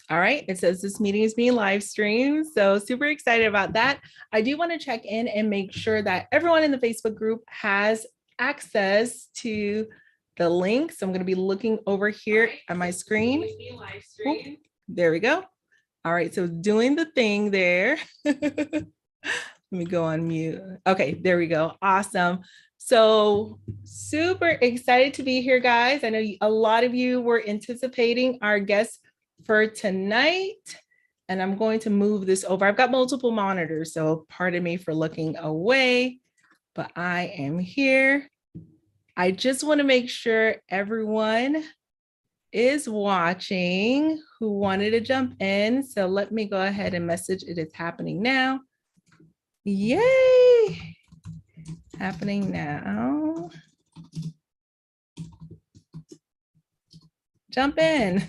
All right, it says this meeting is being live streamed, so super excited about that. I do want to check in and make sure that everyone in the Facebook group has access to the link. So I'm going to be looking over here at my screen. Oop, there we go. All right, so doing the thing there. Let me go on mute. Okay, there we go. Awesome. So super excited to be here, guys. I know a lot of you were anticipating our guest for tonight, and I'm going to move this over. I've got multiple monitors, so pardon me for looking away, but I am here. I just want to make sure everyone is watching who wanted to jump in. So let me go ahead and message it is happening now. Yay! Happening now. Jump in.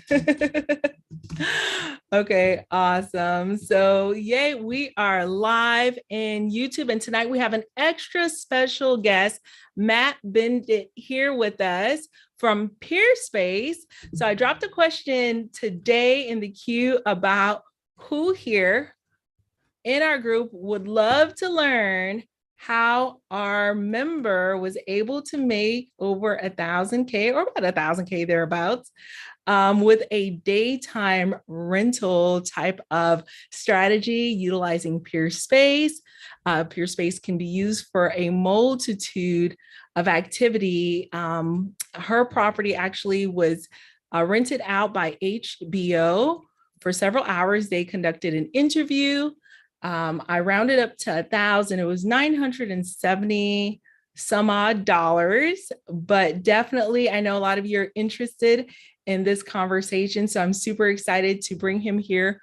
Okay, awesome. So yay, we are live in YouTube, and tonight we have an extra special guest, Matt Bendett, here with us from Peerspace. So I dropped a question today in the queue about who here in our group would love to learn how our member was able to make over 1,000K or about 1,000K thereabouts with a daytime rental type of strategy utilizing Peerspace. Peerspace can be used for a multitude of activity. Her property actually was rented out by HBO for several hours. They conducted an interview. I rounded up to 1,000. It was 970 some odd dollars, but definitely I know a lot of you are interested in this conversation. So I'm super excited to bring him here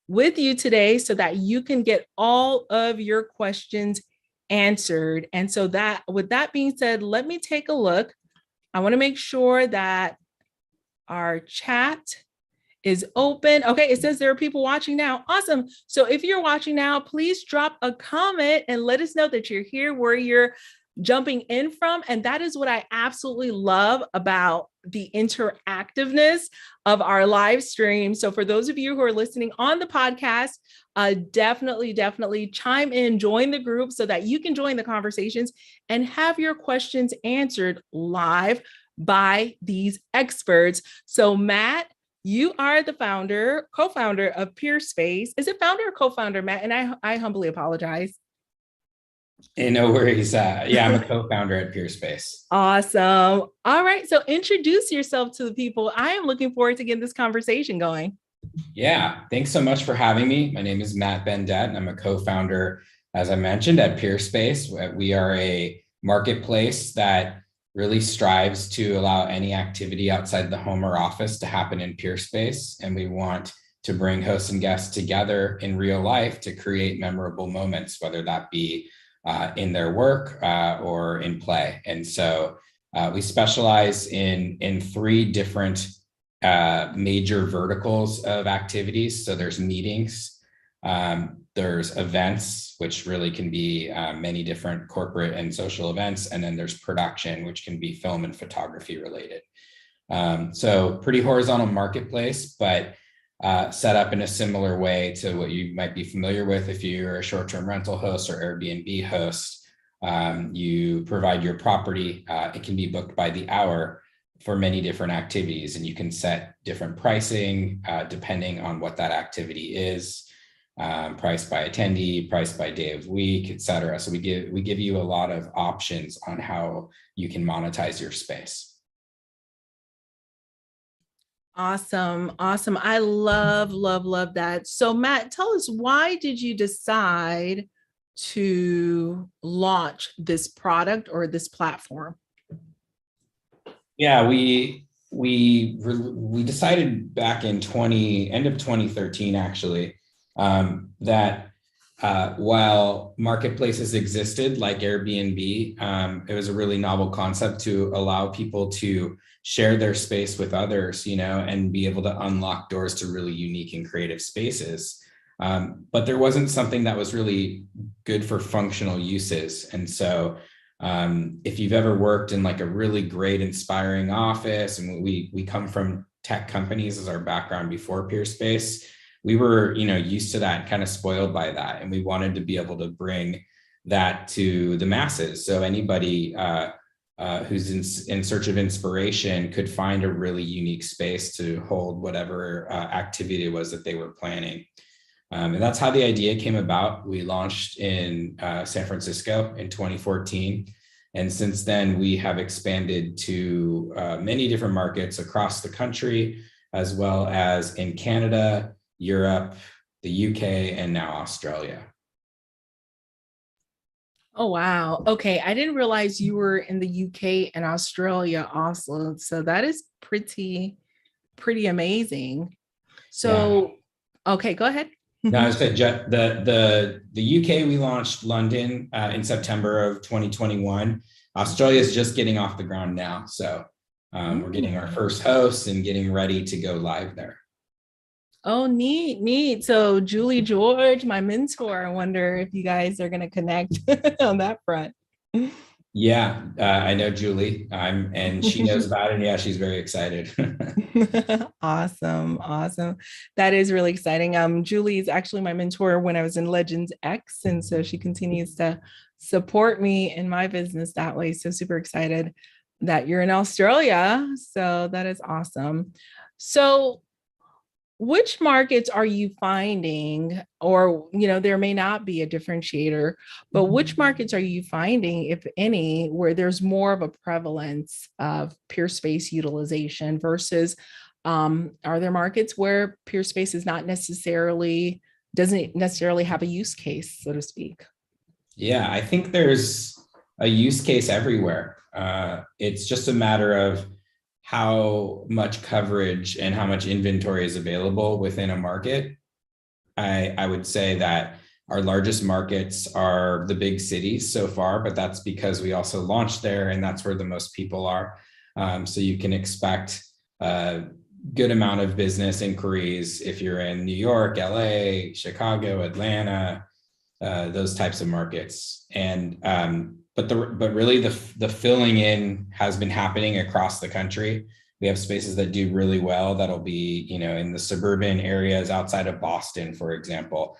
with you today so that you can get all of your questions answered. And so that, with that being said, let me take a look. I want to make sure that our chat is open. Okay, it says there are people watching now. Awesome. So if you're watching now, please drop a comment and let us know that you're here, where you're jumping in from. And that is what I absolutely love about the interactiveness of our live stream. So for those of you who are listening on the podcast, definitely chime in, join the group so that you can join the conversations and have your questions answered live by these experts. So Matt, you are the founder, co-founder of Peerspace. Is it founder or co-founder, Matt? And I humbly apologize. Hey, no worries. Yeah, I'm a co-founder at Peerspace. Awesome. All right. So introduce yourself to the people. I am looking forward to getting this conversation going. Yeah, thanks so much for having me. My name is Matt Bendett, and I'm a co-founder, as I mentioned, at Peerspace. We are a marketplace that really strives to allow any activity outside the home or office to happen in Peerspace. And we want to bring hosts and guests together in real life to create memorable moments, whether that be in their work or in play. And so we specialize in three different major verticals of activities. So there's meetings, there's events, which really can be many different corporate and social events. And then there's production, which can be film and photography related. So pretty horizontal marketplace, but set up in a similar way to what you might be familiar with if you're a short-term rental host or Airbnb host. You provide your property. It can be booked by the hour for many different activities, and you can set different pricing depending on what that activity is. Price by attendee, price by day of week, et cetera. So we give you a lot of options on how you can monetize your space. Awesome. I love that. So Matt, tell us, why did you decide to launch this product or this platform? Yeah, we decided back in end of 2013, actually, that while marketplaces existed like Airbnb, it was a really novel concept to allow people to share their space with others, and be able to unlock doors to really unique and creative spaces. But there wasn't something that was really good for functional uses. And so If you've ever worked in like a really great, inspiring office, and we come from tech companies as our background before Peerspace, we were, used to that, kind of spoiled by that, and we wanted to be able to bring that to the masses. So anybody who's in search of inspiration could find a really unique space to hold whatever activity it was that they were planning. And that's how the idea came about. We launched in San Francisco in 2014. And since then, we have expanded to many different markets across the country, as well as in Canada, Europe, the UK, and now Australia. Oh, wow. Okay. I didn't realize you were in the UK and Australia also. So that is pretty amazing. Yeah. So, okay, go ahead. No, I said the UK, we launched London in September of 2021. Australia is just getting off the ground now. So we're getting our first host and getting ready to go live there. Oh, neat, neat. So Julie George, my mentor, I wonder if you guys are going to connect on that front. Yeah, I know Julie, and she knows about it. And yeah, she's very excited. Awesome, awesome. That is really exciting. Julie is actually my mentor when I was in Legends X, and so she continues to support me in my business that way. So super excited that you're in Australia. So that is awesome. So which markets are you finding, or there may not be a differentiator, but which markets are you finding, if any, where there's more of a prevalence of Peerspace utilization versus are there markets where Peerspace is not necessarily doesn't necessarily have a use case, so to speak? Yeah, I think there's a use case everywhere. It's just a matter of how much coverage and how much inventory is available within a market. I would say that our largest markets are the big cities so far, but that's because we also launched there and that's where the most people are. So you can expect a good amount of business inquiries if you're in New York, LA, Chicago, Atlanta, those types of markets. And but really the filling in has been happening across the country. We have spaces that do really well that'll be, in the suburban areas outside of Boston, for example.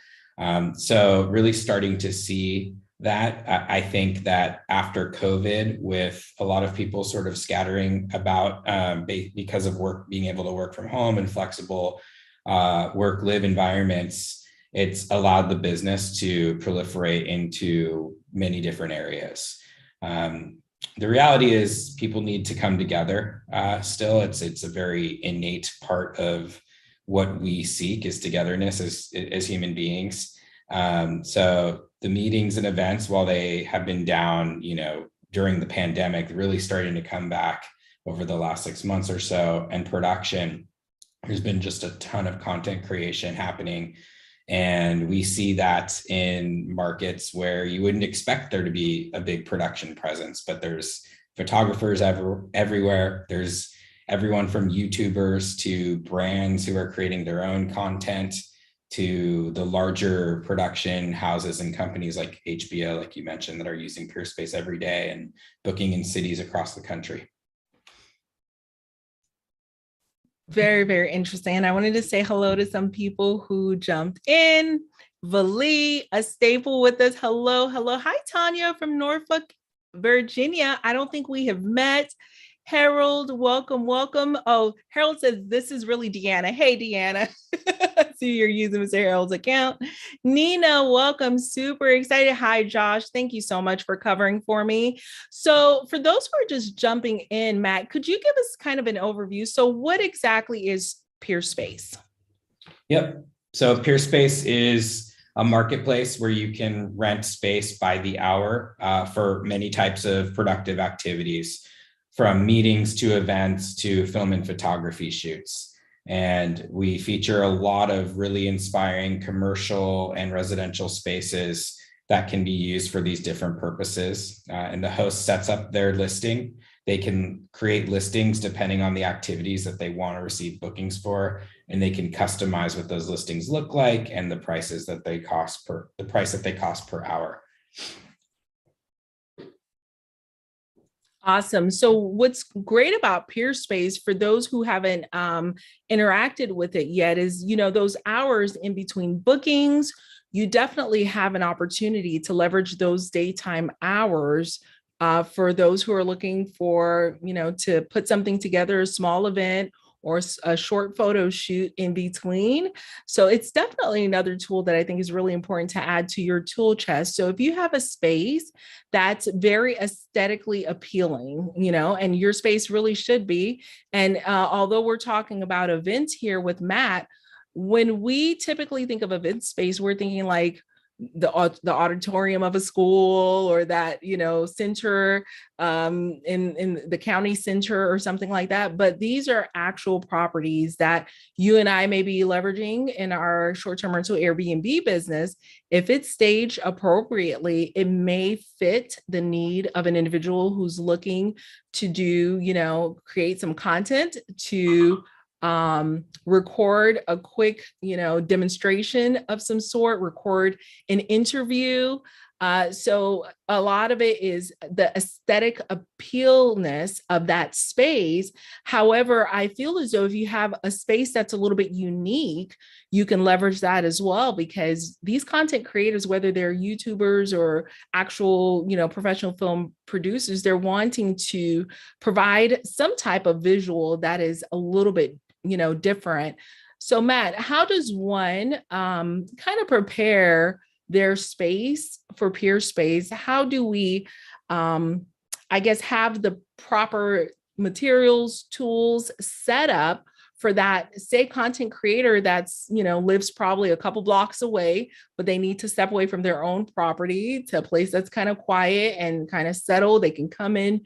So really starting to see that. I think that after COVID, with a lot of people sort of scattering about because of work, being able to work from home and flexible work-live environments, it's allowed the business to proliferate into many different areas. The reality is people need to come together. Still, it's a very innate part of what we seek is togetherness as human beings. So the meetings and events, while they have been down, during the pandemic, really starting to come back over the last 6 months or so, and production, there's been just a ton of content creation happening. And we see that in markets where you wouldn't expect there to be a big production presence, but there's photographers everywhere. There's everyone from YouTubers to brands who are creating their own content to the larger production houses and companies like HBO, like you mentioned, that are using Peerspace every day and booking in cities across the country. Very, very interesting. And I wanted to say hello to some people who jumped in. Vali, a staple with us. Hello, hello. Hi, Tanya from Norfolk, Virginia. I don't think we have met. Harold, welcome, welcome. Oh, Harold says this is really Deanna. Hey, Deanna. See, you're using Mr. Harold's account. Nina, welcome. Super excited. Hi, Josh. Thank you so much for covering for me. So, for those who are just jumping in, Matt, could you give us kind of an overview? So, what exactly is Peerspace? Yep. So, Peerspace is a marketplace where you can rent space by the hour for many types of productive activities, from meetings to events to film and photography shoots. And we feature a lot of really inspiring commercial and residential spaces that can be used for these different purposes. And the host sets up their listing. They can create listings depending on the activities that they want to receive bookings for, and they can customize what those listings look like and the price that they cost per hour. Awesome. So what's great about Peerspace for those who haven't interacted with it yet is, those hours in between bookings, you definitely have an opportunity to leverage those daytime hours for those who are looking for, to put something together, a small event or a short photo shoot in between. So it's definitely another tool that I think is really important to add to your tool chest. So if you have a space that's very aesthetically appealing, and your space really should be. And although we're talking about events here with Matt, when we typically think of event space, we're thinking like the auditorium of a school or that center in the county center or something like that. But these are actual properties that you and I may be leveraging in our short-term rental Airbnb business. If it's staged appropriately, it may fit the need of an individual who's looking to do, create some content to record a quick, demonstration of some sort, record an interview. So a lot of it is the aesthetic appealness of that space. However, I feel as though if you have a space that's a little bit unique, you can leverage that as well, because these content creators, whether they're YouTubers or actual, professional film producers, they're wanting to provide some type of visual that is a little bit different. So Matt, how does one kind of prepare their space for Peerspace? How do we, I guess, have the proper materials, tools set up for that, say, content creator that's, lives probably a couple blocks away, but they need to step away from their own property to a place that's kind of quiet and kind of settle. They can come in,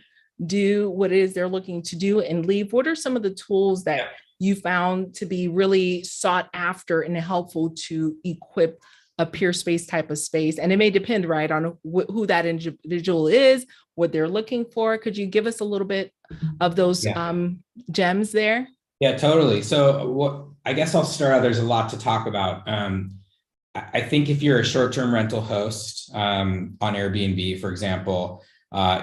do what it is they're looking to do and leave. What are some of the tools that you found to be really sought after and helpful to equip a Peerspace type of space? And it may depend, right, on who that individual is, what they're looking for. Could you give us a little bit of those gems there? Yeah, totally. So I guess I'll start out. There's a lot to talk about. I think if you're a short-term rental host on Airbnb, for example,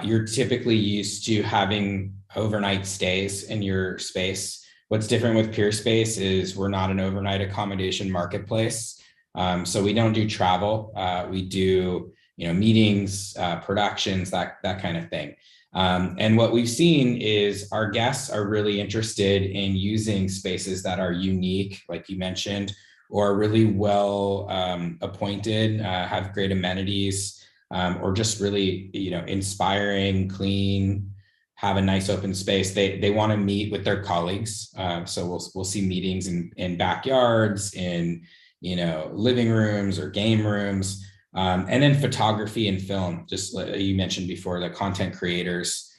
you're typically used to having overnight stays in your space. What's different with Peerspace is we're not an overnight accommodation marketplace. So we don't do travel. We do, meetings, productions, that kind of thing. And what we've seen is our guests are really interested in using spaces that are unique, like you mentioned, or really well appointed, have great amenities, or just really, inspiring, clean, have a nice open space. They want to meet with their colleagues. So we'll see meetings in backyards, in living rooms or game rooms, and then photography and film. Just like you mentioned before, the content creators,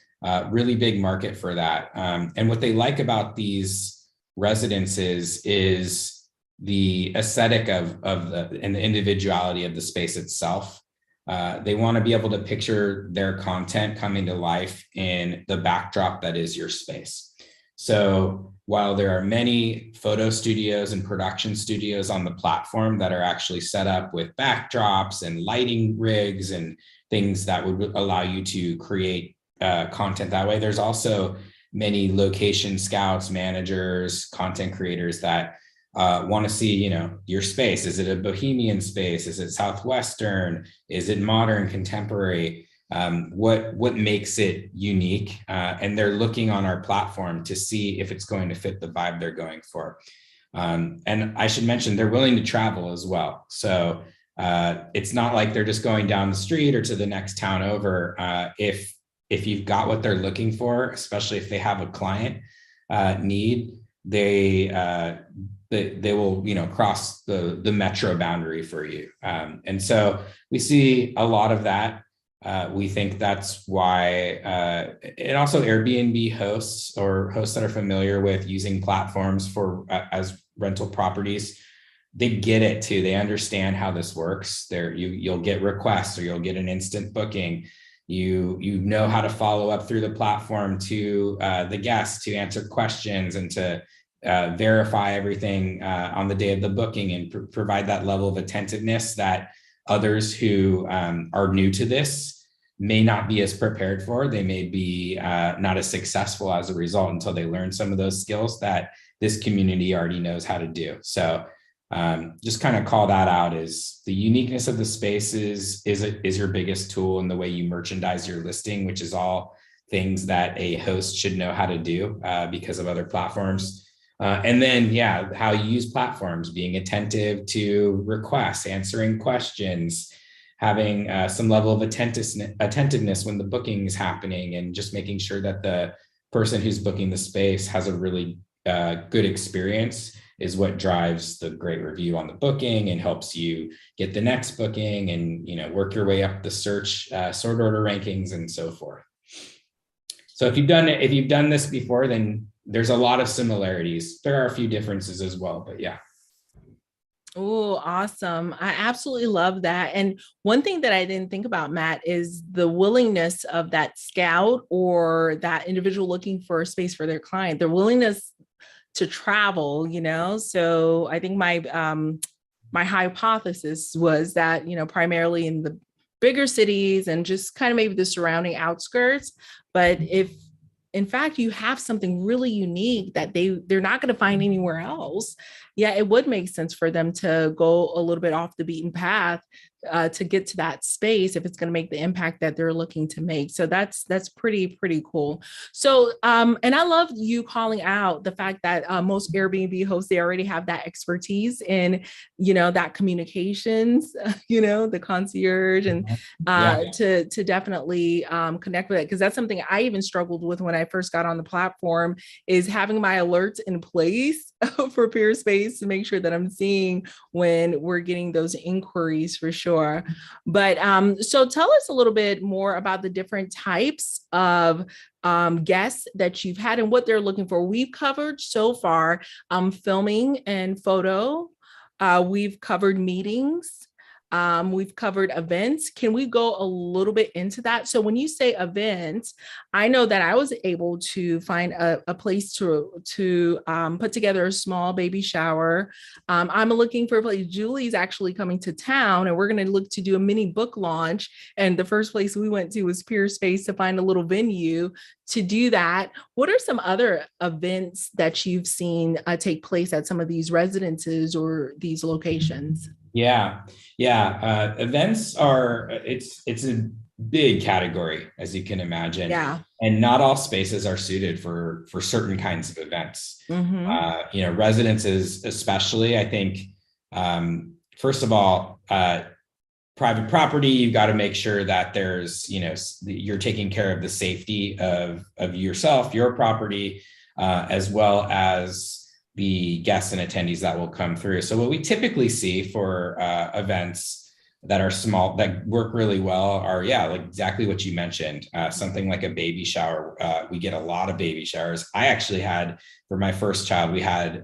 really big market for that. And what they like about these residences is the aesthetic of and the individuality of the space itself. They want to be able to picture their content coming to life in the backdrop that is your space. So while there are many photo studios and production studios on the platform that are actually set up with backdrops and lighting rigs and things that would allow you to create content that way, there's also many location scouts, managers, content creators that want to see, your space. Is it a bohemian space? Is it Southwestern? Is it modern, contemporary? What makes it unique? And they're looking on our platform to see if it's going to fit the vibe they're going for. And I should mention, they're willing to travel as well. So it's not like they're just going down the street or to the next town over. If you've got what they're looking for, especially if they have a client need, they will, cross the metro boundary for you. And so we see a lot of that. We think that's why, and also Airbnb hosts or hosts that are familiar with using platforms for as rental properties, they get it too. They understand how this works. You'll get requests or you'll get an instant booking. You know how to follow up through the platform to the guests to answer questions and to verify everything on the day of the booking and provide that level of attentiveness that others who are new to this may not be as prepared for. They may be not as successful as a result until they learn some of those skills that this community already knows how to do. So just kind of call that out. Is the uniqueness of the spaces is your biggest tool in the way you merchandise your listing, which is all things that a host should know how to do because of other platforms. And then, yeah, how you use platforms, being attentive to requests, answering questions, having some level of attentiveness when the booking is happening, and just making sure that the person who's booking the space has a really good experience is what drives the great review on the booking and helps you get the next booking and, you know, work your way up the search sort order rankings and so forth. So if you've done this before, then there's a lot of similarities. There are a few differences as well, but yeah. Oh, awesome. I absolutely love that. And one thing that I didn't think about, Matt, is the willingness of that scout or that individual looking for a space for their client, their willingness to travel, you know? So I think my hypothesis was that, you know, primarily in the bigger cities and just kind of maybe the surrounding outskirts. But if in fact you have something really unique that they're not going to find anywhere else, yeah, it would make sense for them to go a little bit off the beaten path to get to that space if it's going to make the impact that they're looking to make. So that's pretty cool. So and I love you calling out the fact that most Airbnb hosts, they already have that expertise in, you know, that communications, you know, the concierge, and to definitely connect with it, because that's something I even struggled with when I first got on the platform, is having my alerts in place for Peerspace to make sure that I'm seeing when we're getting those inquiries for sure. But so tell us a little bit more about the different types of guests that you've had and what they're looking for. We've covered so far filming and photo. We've covered meetings. We've covered events. Can we go a little bit into that? So when you say events, I know that I was able to find a place to put together a small baby shower. I'm looking for a place. Julie's actually coming to town, and we're going to look to do a mini book launch. And the first place we went to was Peerspace to find a little venue to do that. What are some other events that you've seen take place at some of these residences or these locations? Yeah. Events are, it's a big category, as you can imagine. Yeah. And not all spaces are suited for certain kinds of events. Mm-hmm. You know, residences, especially, I think, first of all, private property, you've got to make sure that there's, you know, you're taking care of the safety of yourself, your property, as well as the guests and attendees that will come through. So what we typically see for events that are small, that work really well are, yeah, like exactly what you mentioned, something like a baby shower. We get a lot of baby showers. I actually had, for my first child, we had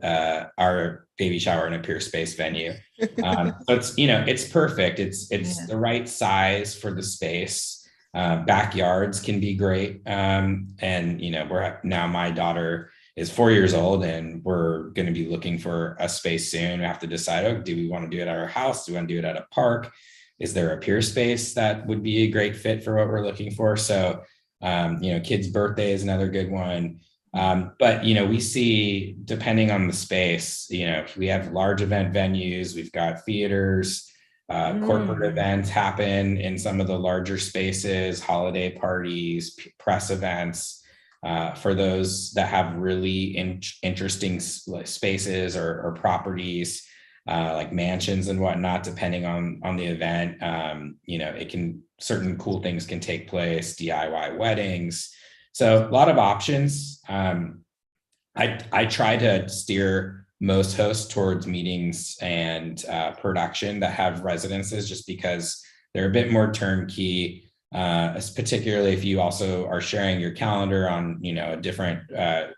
our baby shower in a Peerspace venue. So it's, you know, it's perfect. It's the right size for the space. Backyards can be great. And, you know, now my daughter is 4 years old, and we're going to be looking for a space soon. We have to decide, oh, do we want to do it at our house? Do we want to do it at a park? Is there a Peerspace that would be a great fit for what we're looking for? So, you know, kids' birthday is another good one. But, you know, we see, depending on the space, you know, we have large event venues, we've got theaters, corporate events happen in some of the larger spaces, holiday parties, press events. For those that have really interesting spaces or properties, like mansions and whatnot, depending on the event, you know, certain cool things can take place, DIY weddings. So a lot of options. I try to steer most hosts towards meetings and production that have residences, just because they're a bit more turnkey. Particularly if you also are sharing your calendar on, you know, a different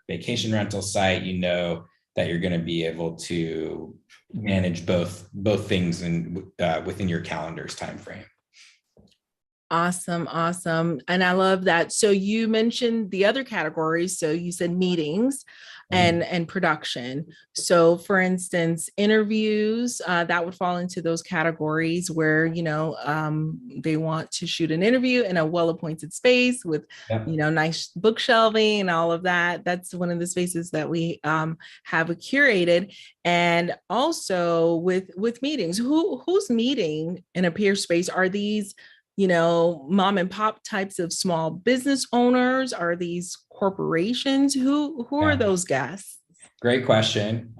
vacation rental site, you know that you're going to be able to manage both things within your calendar's time frame. Awesome, awesome. And I love that. So you mentioned the other categories. So you said meetings and production. So for instance, interviews, that would fall into those categories where, they want to shoot an interview in a well-appointed space with, Yep. nice bookshelving and all of that. That's one of the spaces that we have curated. And also with meetings, who's meeting in a peer space? Are these mom and pop types of small business owners? Are these corporations? Who are Yeah. those guests? Great question.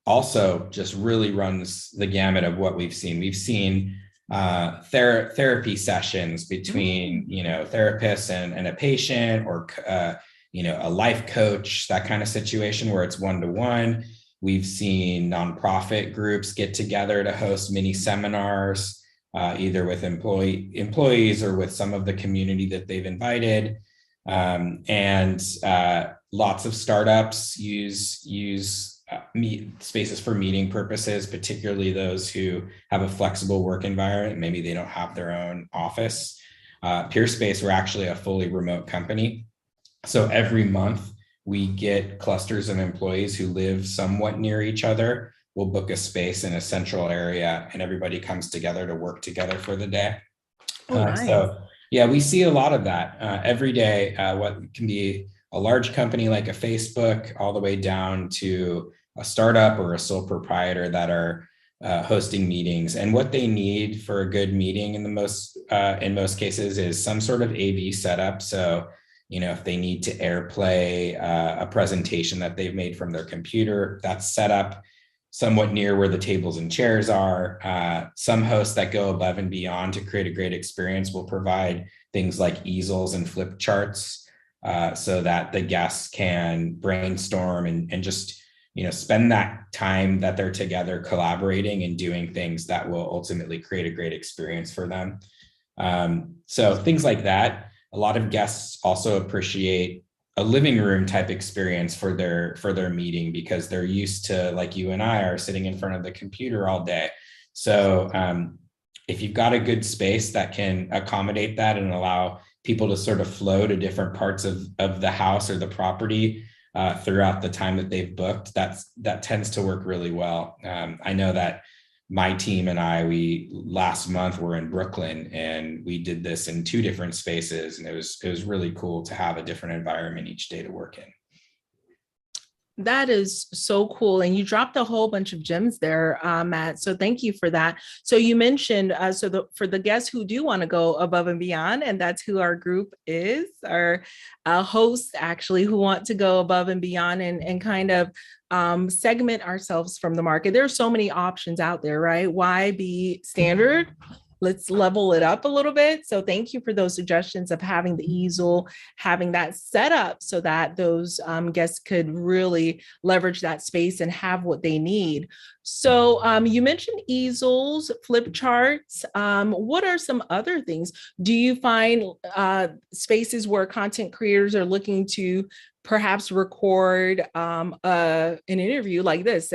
Also, just really runs the gamut of what we've seen. We've seen therapy sessions between, therapists and a patient, or a life coach, that kind of situation where it's one-to-one. We've seen nonprofit groups get together to host mini seminars, either with employees or with some of the community that they've invited. And lots of startups use spaces for meeting purposes, particularly those who have a flexible work environment. Maybe they don't have their own office. Peerspace, we're actually a fully remote company. So every month we get clusters of employees who live somewhat near each other. We'll book a space in a central area and everybody comes together to work together for the day. Oh, nice. So yeah, we see a lot of that every day. What can be a large company like a Facebook, all the way down to a startup or a sole proprietor that are hosting meetings. And what they need for a good meeting in most cases is some sort of AV setup. So, if they need to airplay a presentation that they've made from their computer, that's set up somewhat near where the tables and chairs are. Some hosts that go above and beyond to create a great experience will provide things like easels and flip charts, so that the guests can brainstorm and just spend that time that they're together collaborating and doing things that will ultimately create a great experience for them. So things like that. A lot of guests also appreciate a living room type experience for their meeting, because they're used to, like you and I are, sitting in front of the computer all day. So if you've got a good space that can accommodate that and allow people to sort of flow to different parts of the house or the property throughout the time that they've booked, that tends to work really well. I know that my team and we last month were in Brooklyn and we did this in 2 different spaces, and it was really cool to have a different environment each day to work in. That is so cool. And you dropped a whole bunch of gems there, Matt. So thank you for that. So you mentioned, for the guests who do want to go above and beyond, and that's who our group is, our hosts actually, who want to go above and beyond and kind of segment ourselves from the market. There are so many options out there, right? Why be standard? Let's level it up a little bit. So thank you for those suggestions of having the easel, having that set up so that those guests could really leverage that space and have what they need. So you mentioned easels, flip charts. What are some other things? Do you find spaces where content creators are looking to perhaps record an interview like this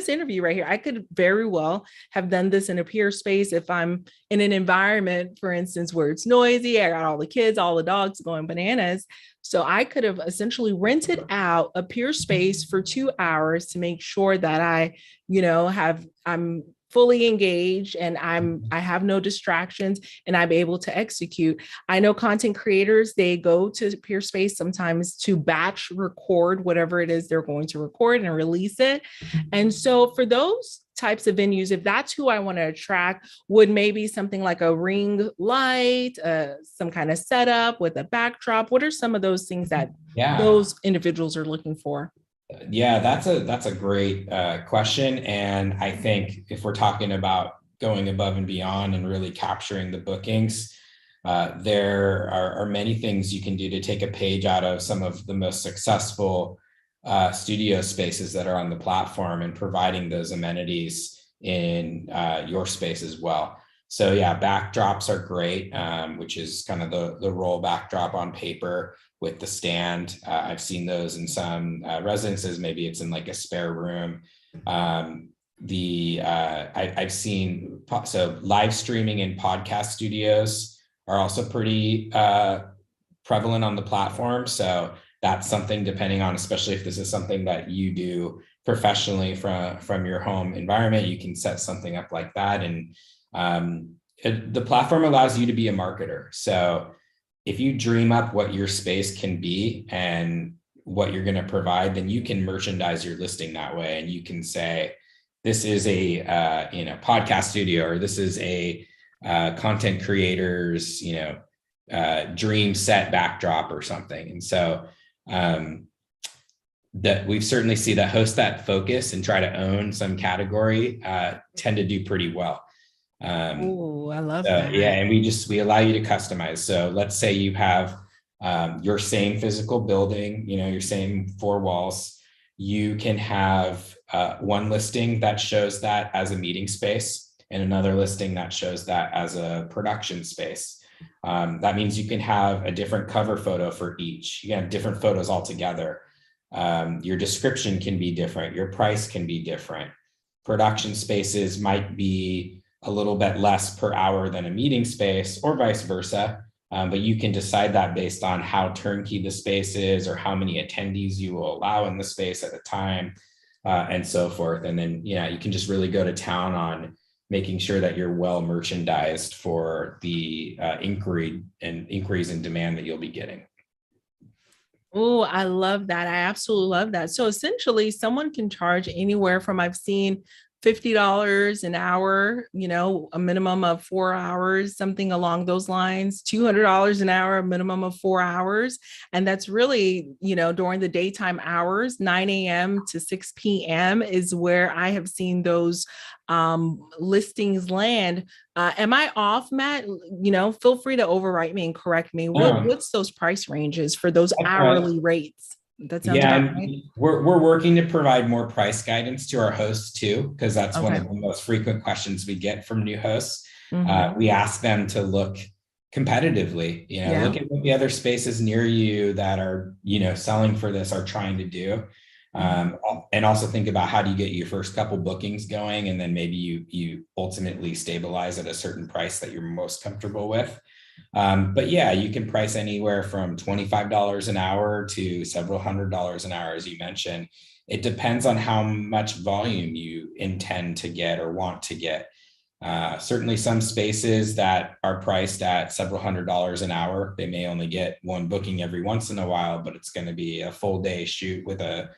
interview right here? I could very well have done this in a peer space if I'm in an environment, for instance, where it's noisy. I got all the kids, all the dogs going bananas. So I could have essentially rented out a peer space for 2 hours to make sure that I'm fully engaged and I have no distractions and I'm able to execute. I know content creators, they go to Peerspace sometimes to batch record whatever it is they're going to record and release it. And so for those types of venues, if that's who I want to attract, would maybe something like a ring light, some kind of setup with a backdrop? What are some of those things that those individuals are looking for? Yeah, that's a great question. And I think if we're talking about going above and beyond and really capturing the bookings, there are many things you can do to take a page out of some of the most successful studio spaces that are on the platform and providing those amenities in your space as well. So yeah, backdrops are great, which is kind of the roll backdrop on paper with the stand. I've seen those in some residences. Maybe it's in like a spare room. I've seen live streaming in podcast studios are also pretty prevalent on the platform. So that's something, depending on, especially if this is something that you do professionally from your home environment, you can set something up like that. And the platform allows you to be a marketer. So if you dream up what your space can be and what you're going to provide, then you can merchandise your listing that way. And you can say, this is a podcast studio, or this is a content creator's dream set backdrop or something. And so that we've certainly see that hosts that focus and try to own some category tend to do pretty well. Oh, I love that. Yeah, and we allow you to customize. So let's say you have your same physical building, your same four walls. You can have one listing that shows that as a meeting space, and another listing that shows that as a production space. That means you can have a different cover photo for each. You can have different photos altogether. Your description can be different. Your price can be different. Production spaces might be a little bit less per hour than a meeting space, or vice versa. But you can decide that based on how turnkey the space is, or how many attendees you will allow in the space at a time, and so forth. And then, you can just really go to town on making sure that you're well merchandised for the inquiries and demand that you'll be getting. Oh, I love that. I absolutely love that. So essentially, someone can charge anywhere from, I've seen $50 an hour, a minimum of 4 hours, something along those lines, $200 an hour, a minimum of 4 hours. And that's really, during the daytime hours, 9 a.m. to 6 p.m. is where I have seen those listings land. Am I off, Matt? Feel free to overwrite me and correct me. What's those price ranges for those hourly rates? That sounds about right. We're working to provide more price guidance to our hosts too, because that's one of the most frequent questions we get from new hosts. We ask them to look competitively, look at what the other spaces near you that are, selling for this are trying to do. And also think about, how do you get your first couple bookings going, and then maybe you ultimately stabilize at a certain price that you're most comfortable with. But yeah, you can price anywhere from $25 an hour to several $100s an hour, as you mentioned. It depends on how much volume you intend to get or want to get. Certainly some spaces that are priced at several $100s an hour, they may only get one booking every once in a while, but it's going to be a full day shoot with a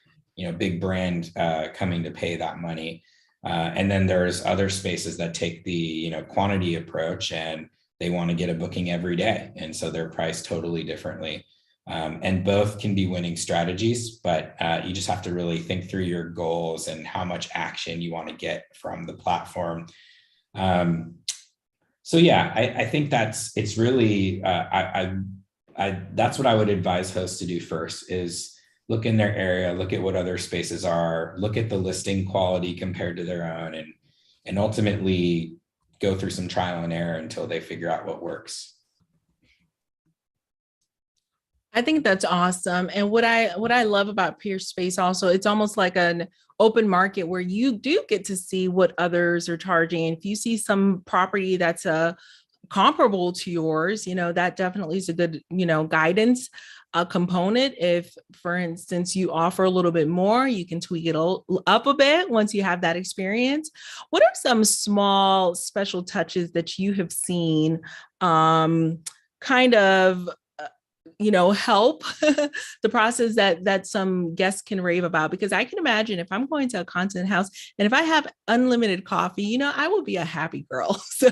big brand coming to pay that money. And then there's other spaces that take the quantity approach, and they want to get a booking every day. And so they're priced totally differently. And both can be winning strategies, but you just have to really think through your goals and how much action you want to get from the platform. So yeah, I think it's really, that's what I would advise hosts to do first, is look in their area, look at what other spaces are, look at the listing quality compared to their own, and ultimately go through some trial and error until they figure out what works. I think that's awesome. And what I love about Peerspace also, it's almost like an open market where you do get to see what others are charging. And if you see some property that's comparable to yours, that definitely is a good, guidance component. If, for instance, you offer a little bit more, you can tweak it up a bit once you have that experience. What are some small special touches that you have seen kind of help the process that some guests can rave about? Because I can imagine, if I'm going to a content house and if I have unlimited coffee, I will be a happy girl. So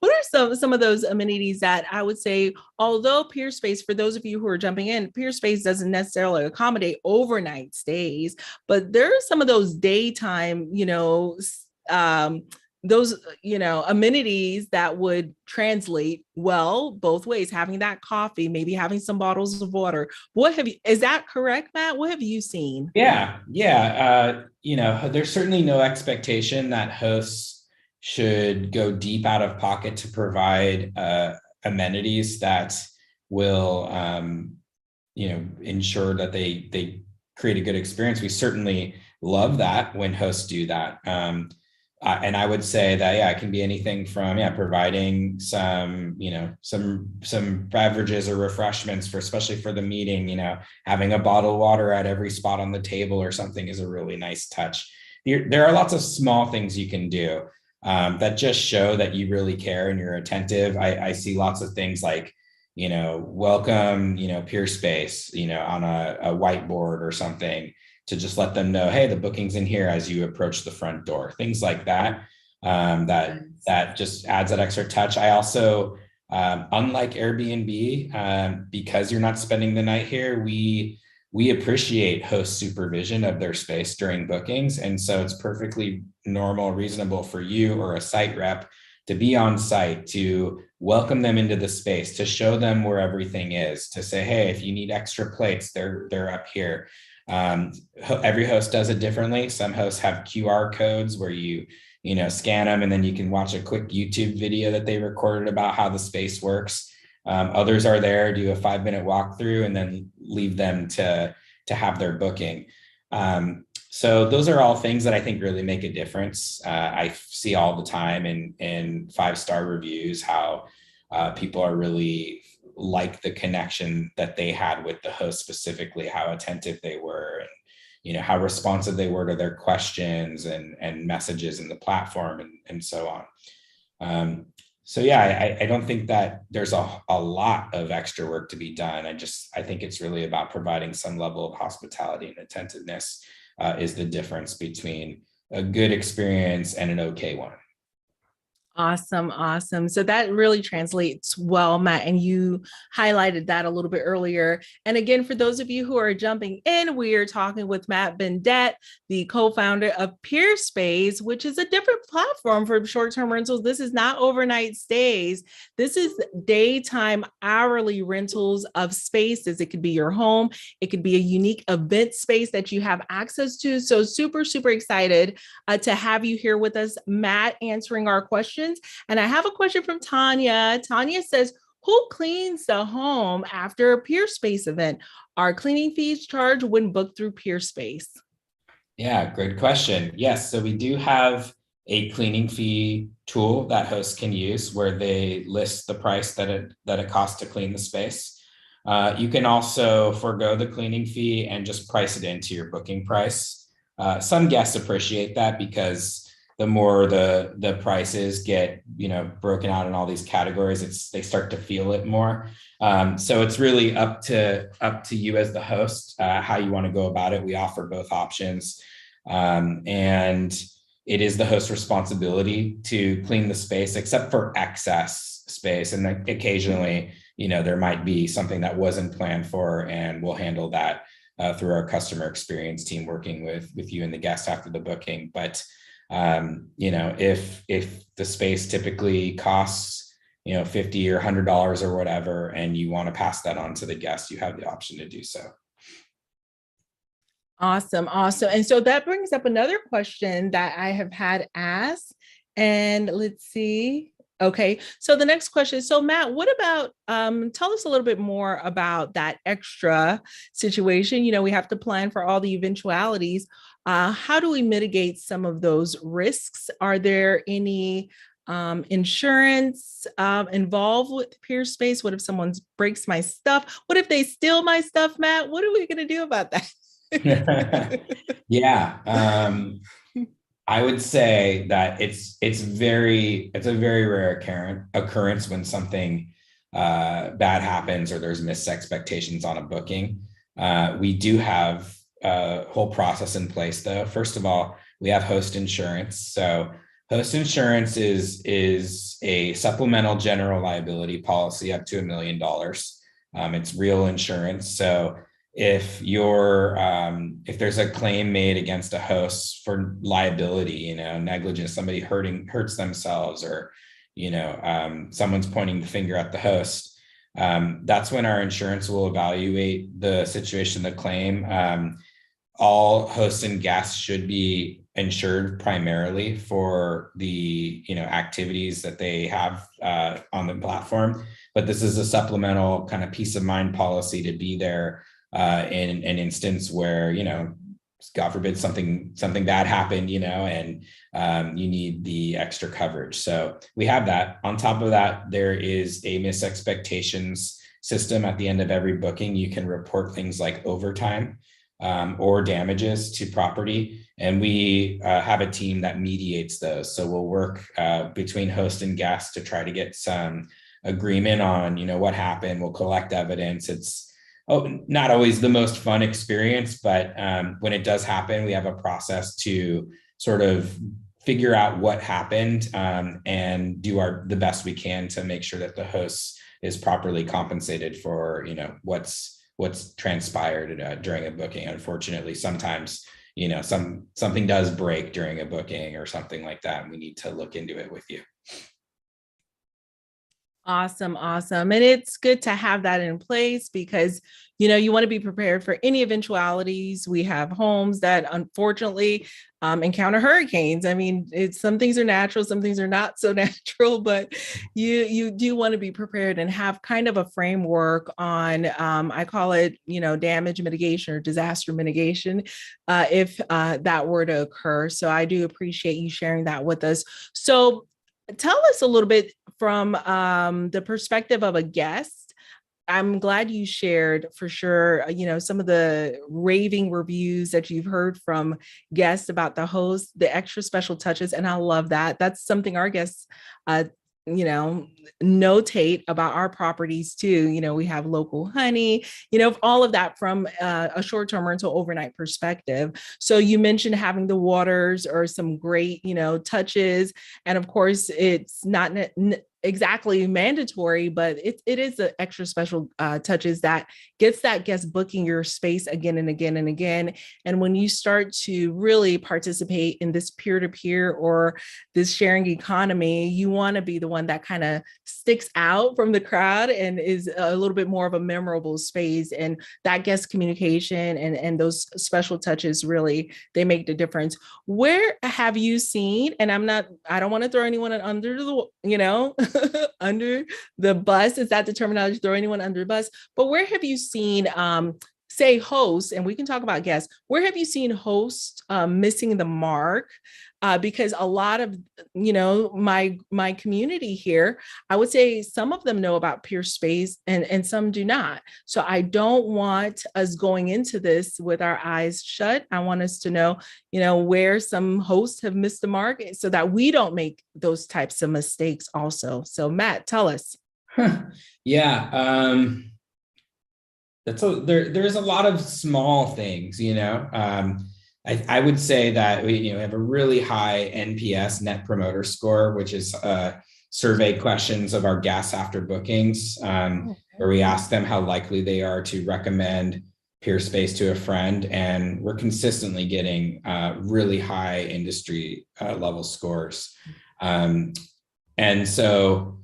what are some of those amenities that I would say, although Peerspace, for those of you who are jumping in, Peerspace doesn't necessarily accommodate overnight stays, but there are some of those daytime, those amenities that would translate well both ways, having that coffee, maybe having some bottles of water. Is that correct, Matt? What have you seen? Yeah. There's certainly no expectation that hosts should go deep out of pocket to provide amenities that will ensure that they create a good experience. We certainly love that when hosts do that. And I would say that, yeah, it can be anything from, yeah, providing some, some beverages or refreshments for, especially for the meeting, having a bottle of water at every spot on the table or something is a really nice touch. There are lots of small things you can do that just show that you really care and you're attentive. I see lots of things like, welcome, Peerspace, on a whiteboard or something, to just let them know, hey, the booking's in here as you approach the front door, things like that. That just adds that extra touch. I also, unlike Airbnb, because you're not spending the night here, we appreciate host supervision of their space during bookings. And so it's perfectly normal, reasonable for you or a site rep to be on site, to welcome them into the space, to show them where everything is, to say, hey, if you need extra plates, they're up here. Every host does it differently. Some hosts have QR codes where you scan them and then you can watch a quick YouTube video that they recorded about how the space works. Others are there, do a 5-minute walkthrough and then leave them to have their booking. So those are all things that I think really make a difference. I see all the time in 5-star reviews how people are really like the connection that they had with the host, specifically how attentive they were and how responsive they were to their questions and messages in the platform and so on. So yeah, I don't think that there's a lot of extra work to be done. I think it's really about providing some level of hospitality and attentiveness is the difference between a good experience and an okay one. Awesome. Awesome. So that really translates well, Matt, and you highlighted that a little bit earlier. And again, for those of you who are jumping in, we are talking with Matt Bendett, the co-founder of Peerspace, which is a different platform for short-term rentals. This is not overnight stays. This is daytime hourly rentals of spaces. It could be your home. It could be a unique event space that you have access to. So super, super excited to have you here with us, Matt, answering our questions. And I have a question from Tanya. Tanya says, who cleans the home after a Peerspace event? Are cleaning fees charged when booked through Peerspace? Yeah, great question. Yes, so we do have a cleaning fee tool that hosts can use where they list the price that it costs to clean the space. You can also forego the cleaning fee and just price it into your booking price. Some guests appreciate that because the more the prices get broken out in all these categories, they start to feel it more. So it's really up to you as the host how you want to go about it. We offer both options, and it is the host's responsibility to clean the space, except for excess space. And occasionally, there might be something that wasn't planned for, and we'll handle that through our customer experience team working with you and the guest after the booking. But if the space typically costs, $50 or $100 or whatever, and you want to pass that on to the guest, you have the option to do so. Awesome. Awesome. And so that brings up another question that I have had asked. And let's see. Okay. So the next question. So Matt, what about, tell us a little bit more about that extra situation. We have to plan for all the eventualities. How do we mitigate some of those risks? Are there any insurance involved with Peerspace? What if someone breaks my stuff? What if they steal my stuff, Matt? What are we going to do about that? Yeah. I would say that it's a very rare occurrence when something bad happens or there's missed expectations on a booking. We do have a whole process in place, though. First of all, we have host insurance. So host insurance is a supplemental general liability policy up to $1 million. It's real insurance. So if there's a claim made against a host for liability, negligence, somebody hurts themselves, or someone's pointing the finger at the host, that's when our insurance will evaluate the situation, the claim. All hosts and guests should be insured primarily for the activities that they have on the platform, but this is a supplemental kind of peace of mind policy to be there in an instance where God forbid something bad happened, and you need the extra coverage. So we have that. On top of that, there is a miss expectations system at the end of every booking. You can report things like overtime or damages to property. And we have a team that mediates those. So we'll work between host and guest to try to get some agreement on, what happened. We'll collect evidence. It's not always the most fun experience, but when it does happen, we have a process to sort of figure out what happened and do the best we can to make sure that the host is properly compensated for, what's transpired during a booking. Unfortunately, sometimes, something does break during a booking or something like that, and we need to look into it with you. Awesome. And it's good to have that in place because, you want to be prepared for any eventualities. We have homes that unfortunately encounter hurricanes. I mean, some things are natural, some things are not so natural, but you do want to be prepared and have kind of a framework on, I call it, damage mitigation or disaster mitigation, if that were to occur. So I do appreciate you sharing that with us. So tell us a little bit from the perspective of a guest. I'm glad you shared for sure, some of the raving reviews that you've heard from guests about the host, the extra special touches. And I love that. That's something our guests, notate about our properties too. We have local honey, all of that from a short-term rental overnight perspective. So you mentioned having the waters or some great, touches. And of course, it's not exactly mandatory, but it is the extra special touches that gets that guest booking your space again and again and again. And when you start to really participate in this peer-to-peer or this sharing economy, you want to be the one that kind of sticks out from the crowd and is a little bit more of a memorable space. And that guest communication and those special touches, really, they make the difference. Where have you seen, and I don't want to throw anyone under the, under the bus. Is that the terminology? Throw anyone under the bus. But where have you seen, say, hosts, and we can talk about guests, where have you seen hosts missing the mark? Because a lot of, my community here, I would say some of them know about Peerspace and some do not. So I don't want us going into this with our eyes shut. I want us to know, where some hosts have missed the mark so that we don't make those types of mistakes also. So Matt, tell us. Yeah. There's a lot of small things, I would say that we have a really high NPS, Net Promoter Score, which is survey questions of our guests after bookings, where we ask them how likely they are to recommend Peerspace to a friend, and we're consistently getting really high industry level scores. And so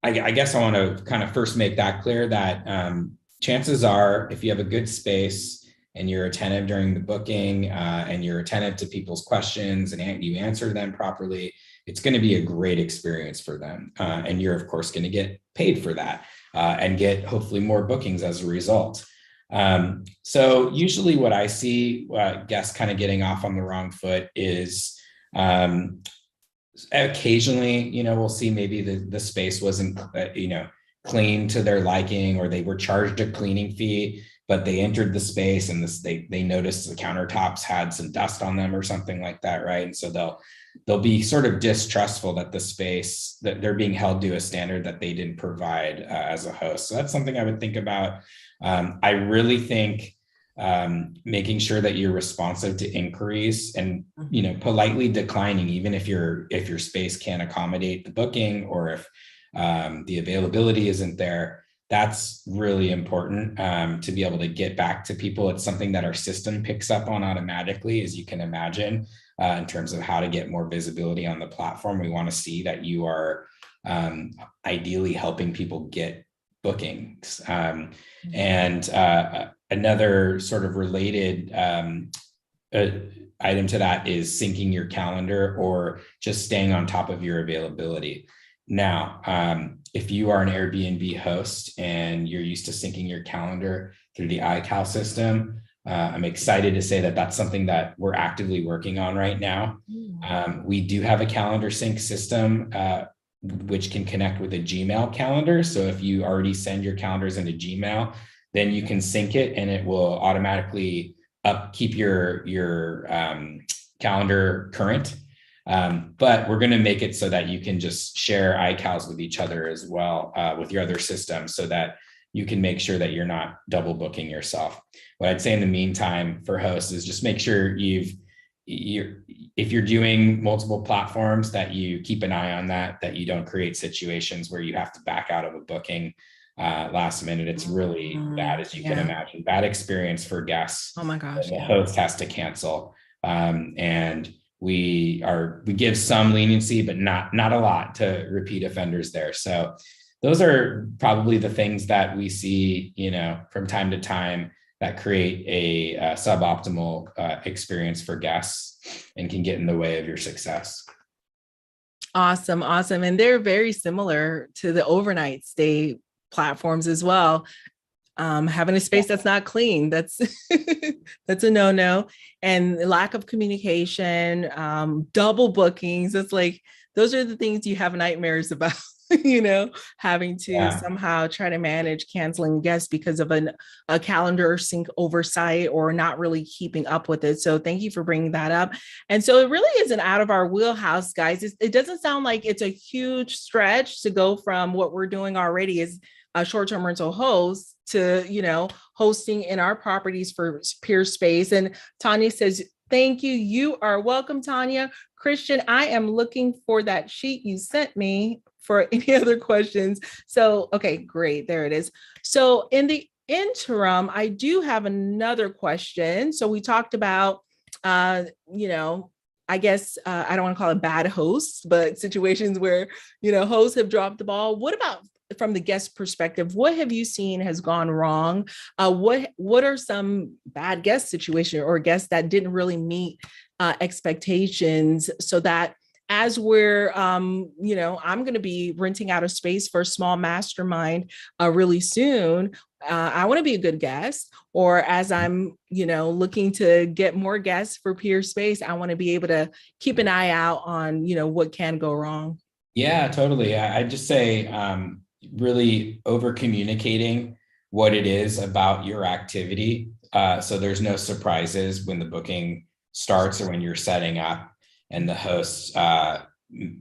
I guess I want to kind of first make that clear that chances are, if you have a good space and you're attentive during the booking and you're attentive to people's questions and you answer them properly, it's going to be a great experience for them. And you're, of course, going to get paid for that and get hopefully more bookings as a result. So usually what I see guests kind of getting off on the wrong foot is occasionally, we'll see maybe the space wasn't, clean to their liking, or they were charged a cleaning fee, but they entered the space and they noticed the countertops had some dust on them or something like that, right? And so they'll be sort of distrustful that the space, that they're being held to a standard that they didn't provide as a host. So that's something I would think about. I really think making sure that you're responsive to inquiries and politely declining, even if your space can't accommodate the booking, or if the availability isn't there. That's really important to be able to get back to people. It's something that our system picks up on automatically, as you can imagine, in terms of how to get more visibility on the platform. We want to see that you are ideally helping people get bookings. And another sort of related item to that is syncing your calendar or just staying on top of your availability. Now, if you are an Airbnb host and you're used to syncing your calendar through the iCal system, I'm excited to say that that's something that we're actively working on right now. We do have a calendar sync system, which can connect with a Gmail calendar. So if you already send your calendars into Gmail, then you can sync it and it will automatically keep your calendar current. But we're going to make it so that you can just share iCals with each other as well, with your other systems, so that you can make sure that you're not double booking yourself. What I'd say in the meantime for hosts is just make sure if you're doing multiple platforms, that you keep an eye on that you don't create situations where you have to back out of a booking last minute. It's really bad, as you can imagine. Bad experience for guests. Oh my gosh. The host has to cancel. And we give some leniency, but not a lot to repeat offenders there. So those are probably the things that we see, from time to time, that create a suboptimal experience for guests and can get in the way of your success. Awesome. And they're very similar to the overnight stay platforms as well. Having a space that's not clean, that's that's a no-no. And lack of communication, double bookings. It's like, those are the things you have nightmares about, having to somehow try to manage canceling guests because of a calendar sync oversight or not really keeping up with it. So thank you for bringing that up. And so it really isn't out of our wheelhouse, guys. It doesn't sound like it's a huge stretch to go from what we're doing already as a short-term rental host to, hosting in our properties for Peerspace. And Tanya says, thank you. You are welcome, Tanya. Christian, I am looking for that sheet you sent me for any other questions. So, okay, great. There it is. So in the interim, I do have another question. So we talked about, I guess I don't want to call it bad hosts, but situations where, hosts have dropped the ball. What about from the guest perspective? What have you seen has gone wrong? What are some bad guest situations or guests that didn't really meet expectations, so that as we're, I'm going to be renting out a space for a small mastermind really soon. I want to be a good guest, or as I'm, looking to get more guests for Peerspace, I want to be able to keep an eye out on, what can go wrong. Yeah, totally. I just say, really over communicating what it is about your activity. So there's no surprises when the booking starts or when you're setting up, and the host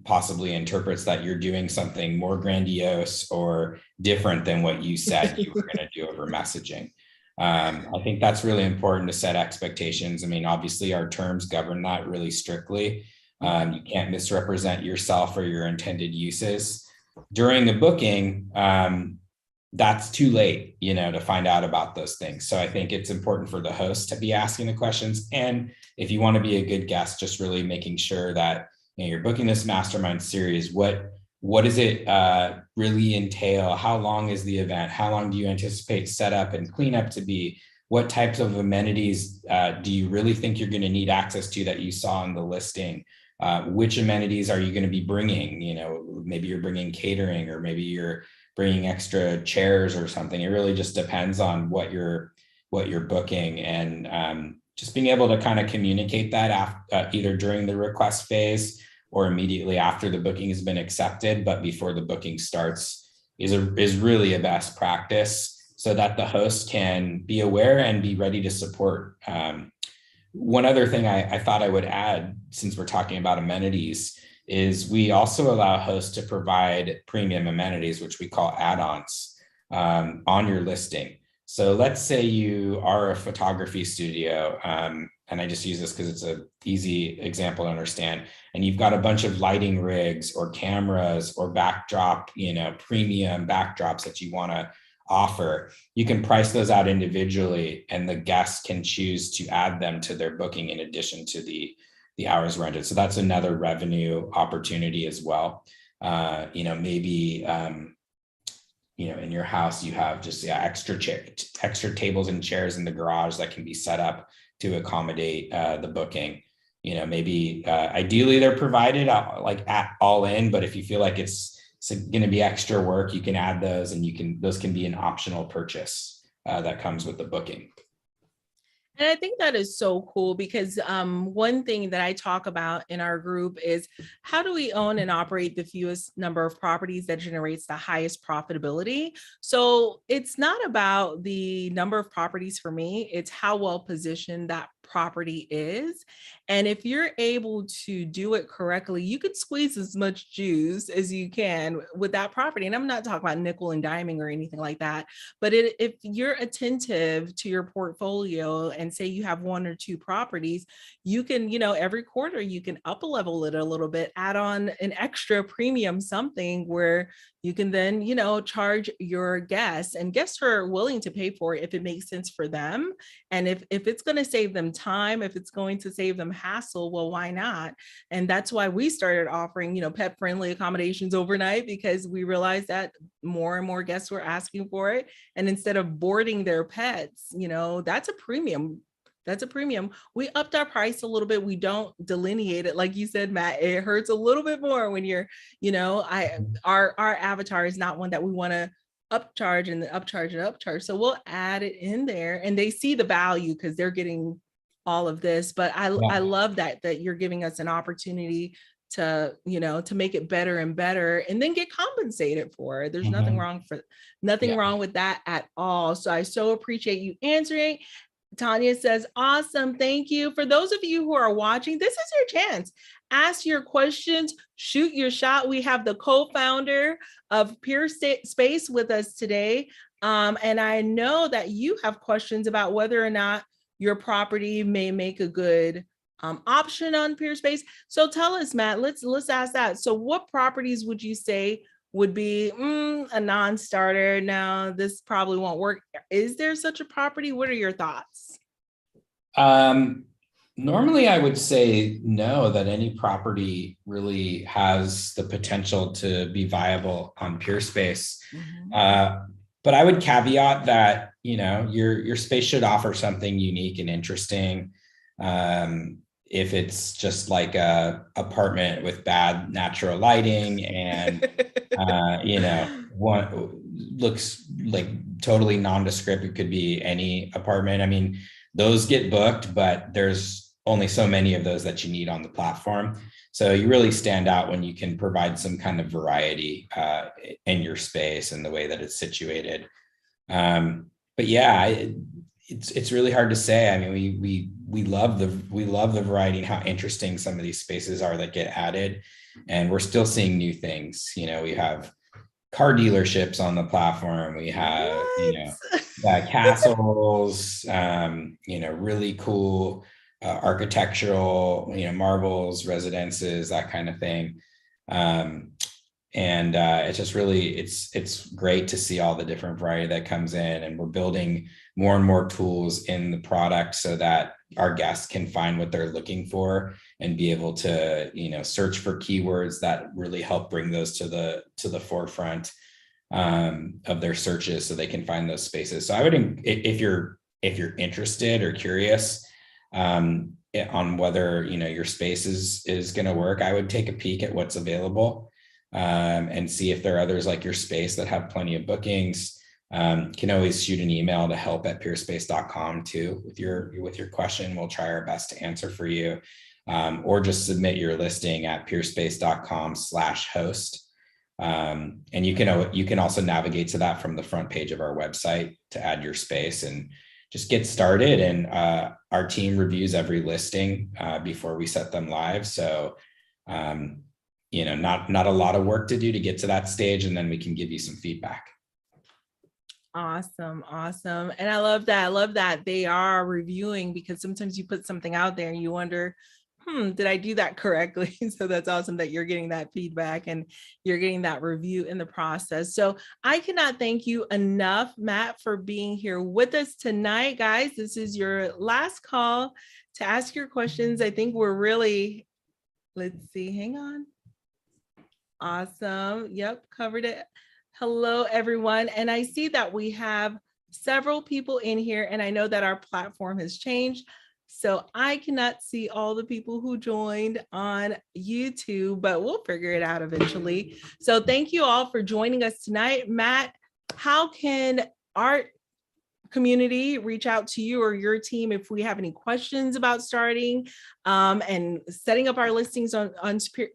possibly interprets that you're doing something more grandiose or different than what you said you were going to do over messaging. I think that's really important to set expectations. I mean, obviously our terms govern that really strictly. You can't misrepresent yourself or your intended uses during the booking. That's too late, to find out about those things. So I think it's important for the host to be asking the questions. And if you want to be a good guest, just really making sure that you're booking this mastermind series. What does it really entail? How long is the event? How long do you anticipate setup and cleanup to be? What types of amenities do you really think you're going to need access to that you saw in the listing? Which amenities are you going to be bringing? Maybe you're bringing catering, or maybe you're bringing extra chairs or something. It really just depends on what you're booking, and just being able to kind of communicate that either during the request phase or immediately after the booking has been accepted, but before the booking starts is really a best practice, so that the host can be aware and be ready to support. One other thing I thought I would add, since we're talking about amenities, is we also allow hosts to provide premium amenities, which we call add-ons, on your listing. So let's say you are a photography studio, and I just use this because it's an easy example to understand, and you've got a bunch of lighting rigs or cameras or backdrop, premium backdrops that you want to offer. You can price those out individually, and the guests can choose to add them to their booking in addition to the hours rented. So that's another revenue opportunity as well. Maybe in your house you have just extra tables and chairs in the garage that can be set up to accommodate the booking. Maybe ideally they're provided like at all in, but if you feel like it's going to be extra work, you can add those, and those can be an optional purchase that comes with the booking. And I think that is so cool because one thing that I talk about in our group is how do we own and operate the fewest number of properties that generates the highest profitability? So it's not about the number of properties for me, it's how well positioned that property is. And if you're able to do it correctly, you could squeeze as much juice as you can with that property. And I'm not talking about nickel and diming or anything like that, but if you're attentive to your portfolio and say you have one or two properties, you can, every quarter you can up level it a little bit, add on an extra premium, something where you can then, charge your guests, and guests are willing to pay for it if it makes sense for them. And if it's going to save them time, if it's going to save them hassle, well, why not? And that's why we started offering, pet friendly accommodations overnight, because we realized that more and more guests were asking for it. And instead of boarding their pets, that's a premium. That's a premium. We upped our price a little bit. We don't delineate it. Like you said, Matt, it hurts a little bit more when you're, our avatar is not one that we want to upcharge and then upcharge and upcharge. So we'll add it in there and they see the value because they're getting all of this. But I love that you're giving us an opportunity to make it better and better and then get compensated for it. There's nothing wrong with that at all. So I so appreciate you answering. Tanya says, awesome. Thank you. For those of you who are watching, this is your chance. Ask your questions, shoot your shot. We have the co-founder of Peerspace with us today. And I know that you have questions about whether or not your property may make a good option on Peerspace. So tell us, Matt, let's ask that. So what properties would you say would be a non-starter? Now, this probably won't work. Is there such a property? What are your thoughts? Normally, I would say no, that any property really has the potential to be viable on Peerspace. But I would caveat that, your space should offer something unique and interesting. If it's just like a apartment with bad natural lighting and, one looks like totally nondescript, it could be any apartment. I mean, those get booked, but there's only so many of those that you need on the platform. So you really stand out when you can provide some kind of variety in your space and the way that it's situated. But yeah, it's really hard to say. I mean, we love the variety and how interesting some of these spaces are that get added, and we're still seeing new things. We have car dealerships on the platform. We have castles. Really cool architectural, marbles, residences, that kind of thing. And it's just really, it's great to see all the different variety that comes in, and we're building more and more tools in the product so that our guests can find what they're looking for and be able to, search for keywords that really help bring those to the forefront of their searches so they can find those spaces. So I would, if you're interested or curious on whether, your space is going to work, I would take a peek at what's available. And see if there are others like your space that have plenty of bookings. Can always shoot an email to help@peerspace.com too with your question. We'll try our best to answer for you, or just submit your listing at peerspace.com/host. And you can also navigate to that from the front page of our website to add your space and just get started. And our team reviews every listing before we set them live. So not a lot of work to do to get to that stage, and then we can give you some feedback. Awesome. And I love that they are reviewing, because sometimes you put something out there and you wonder, did I do that correctly? So that's awesome that you're getting that feedback and you're getting that review in the process. So I cannot thank you enough, Matt, for being here with us tonight. Guys, this is your last call to ask your questions. I think we're really, let's see, hang on. Awesome. Yep, covered it. Hello, everyone. And I see that we have several people in here, and I know that our platform has changed, so I cannot see all the people who joined on YouTube, but we'll figure it out eventually. So thank you all for joining us tonight. Matt, how can our community reach out to you or your team if we have any questions about starting and setting up our listings on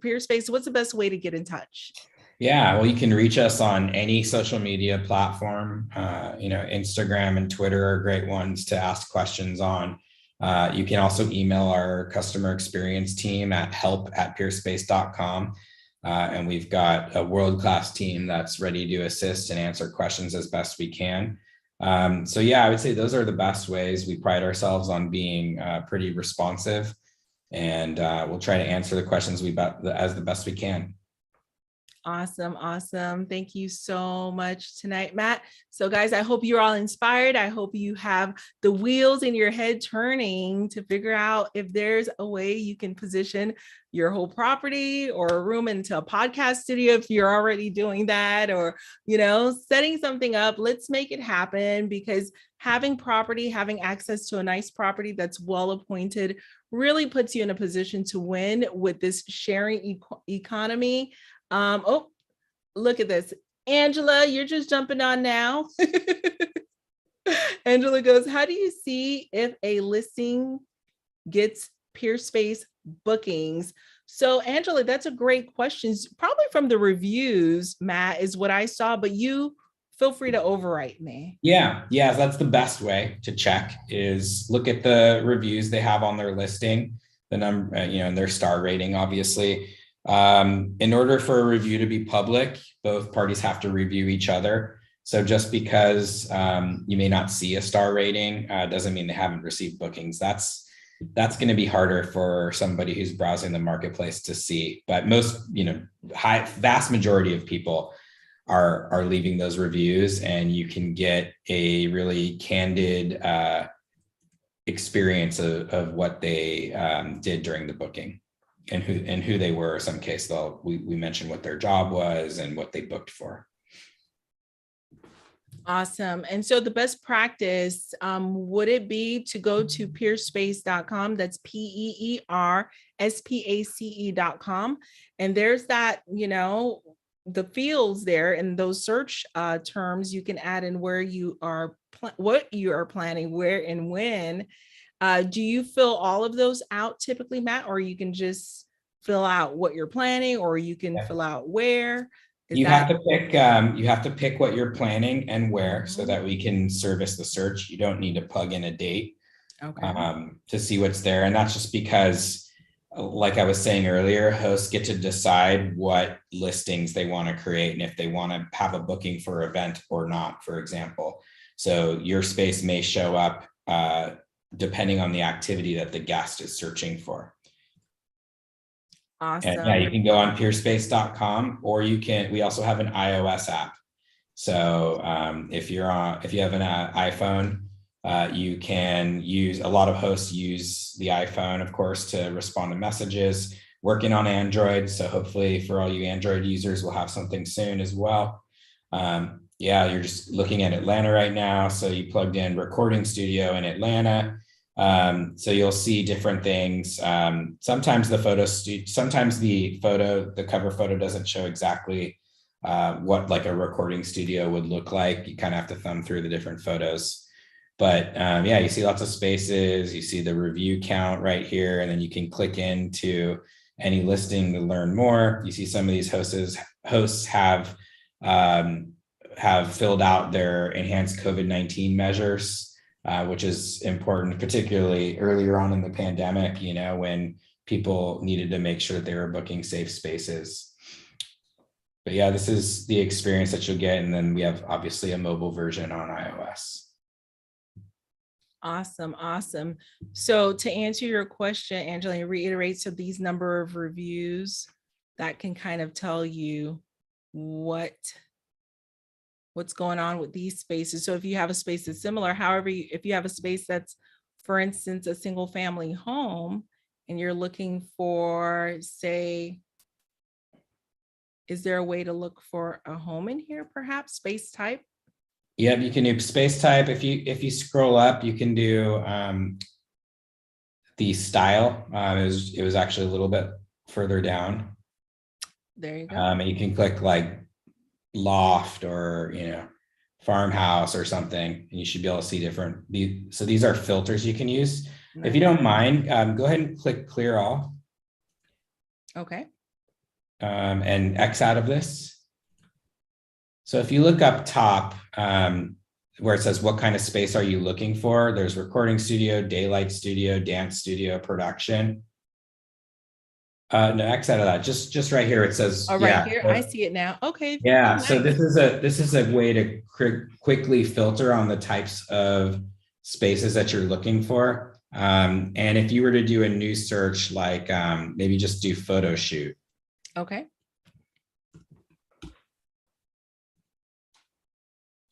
Peerspace? What's the best way to get in touch? Yeah, well, you can reach us on any social media platform. Instagram and Twitter are great ones to ask questions on. You can also email our customer experience team at help@peerspace.com. And we've got a world-class team that's ready to assist and answer questions as best we can. So yeah, I would say those are the best ways. We pride ourselves on being pretty responsive, and we'll try to answer the questions as the best we can. Awesome. Awesome. Thank you so much tonight, Matt. So guys, I hope you're all inspired. I hope you have the wheels in your head turning to figure out if there's a way you can position your whole property or a room into a podcast studio if you're already doing that, or, setting something up. Let's make it happen, because having access to a nice property that's well appointed really puts you in a position to win with this sharing economy. Oh, look at this. Angela, you're just jumping on now. Angela goes, how do you see if a listing gets Peerspace bookings? So Angela, that's a great question. Probably from the reviews, Matt, is what I saw, but you feel free to overwrite me. Yeah, that's the best way to check, is look at the reviews they have on their listing, the number, and their star rating, obviously. In order for a review to be public, both parties have to review each other. So just because you may not see a star rating doesn't mean they haven't received bookings. That's going to be harder for somebody who's browsing the marketplace to see. But most, vast majority of people are leaving those reviews, and you can get a really candid experience of what they did during the booking. And who they were. In some case, we mentioned what their job was and what they booked for. Awesome. And so the best practice, would it be to go to peerspace.com? That's PEERSPACE.com. And there's that, the fields there, and those search terms, you can add in where you are, what you are planning, where and when. Do you fill all of those out typically, Matt, or you can just fill out what you're planning, or you can fill out where? You have to pick what you're planning and where, so that we can service the search. You don't need to plug in a date to see what's there. And that's just because, like I was saying earlier, hosts get to decide what listings they want to create and if they want to have a booking for an event or not, for example. So your space may show up depending on the activity that the guest is searching for. Awesome. And yeah, you can go on peerspace.com, or we also have an iOS app. So if you have an iPhone, you can use, a lot of hosts use the iPhone, of course, to respond to messages. Working on Android, so hopefully for all you Android users, we'll have something soon as well. You're just looking at Atlanta right now. So you plugged in recording studio in Atlanta. So you'll see different things. Sometimes the cover photo doesn't show exactly what like a recording studio would look like. You kind of have to thumb through the different photos. But you see lots of spaces. You see the review count right here, and then you can click into any listing to learn more. You see some of these hosts have filled out their enhanced COVID-19 measures, which is important, particularly earlier on in the pandemic, when people needed to make sure that they were booking safe spaces. But yeah, this is the experience that you'll get. And then we have obviously a mobile version on iOS. Awesome. Awesome. So to answer your question, Angela, reiterate, so these number of reviews, that can kind of tell you what's going on with these spaces. So if you have a space that's similar, however, if you have a space that's, for instance, a single family home, and you're looking for, say, is there a way to look for a home in here, perhaps space type? Yep, you can do space type. If you scroll up, you can do the style. It was actually a little bit further down. There you go. And you can click like loft or farmhouse or something, and you should be able to see different. So these are filters you can use. Nice. If you don't mind, go ahead and click clear all. Okay. And X out of this. So if you look up top, where it says what kind of space are you looking for, there's recording studio, daylight studio, dance studio, production. No, X out of that. Just right here. It says, Oh, right here. I see it now. Okay. Yeah. Oh, nice. So this is a way to quickly filter on the types of spaces that you're looking for. And if you were to do a new search, like maybe just do photo shoot. Okay.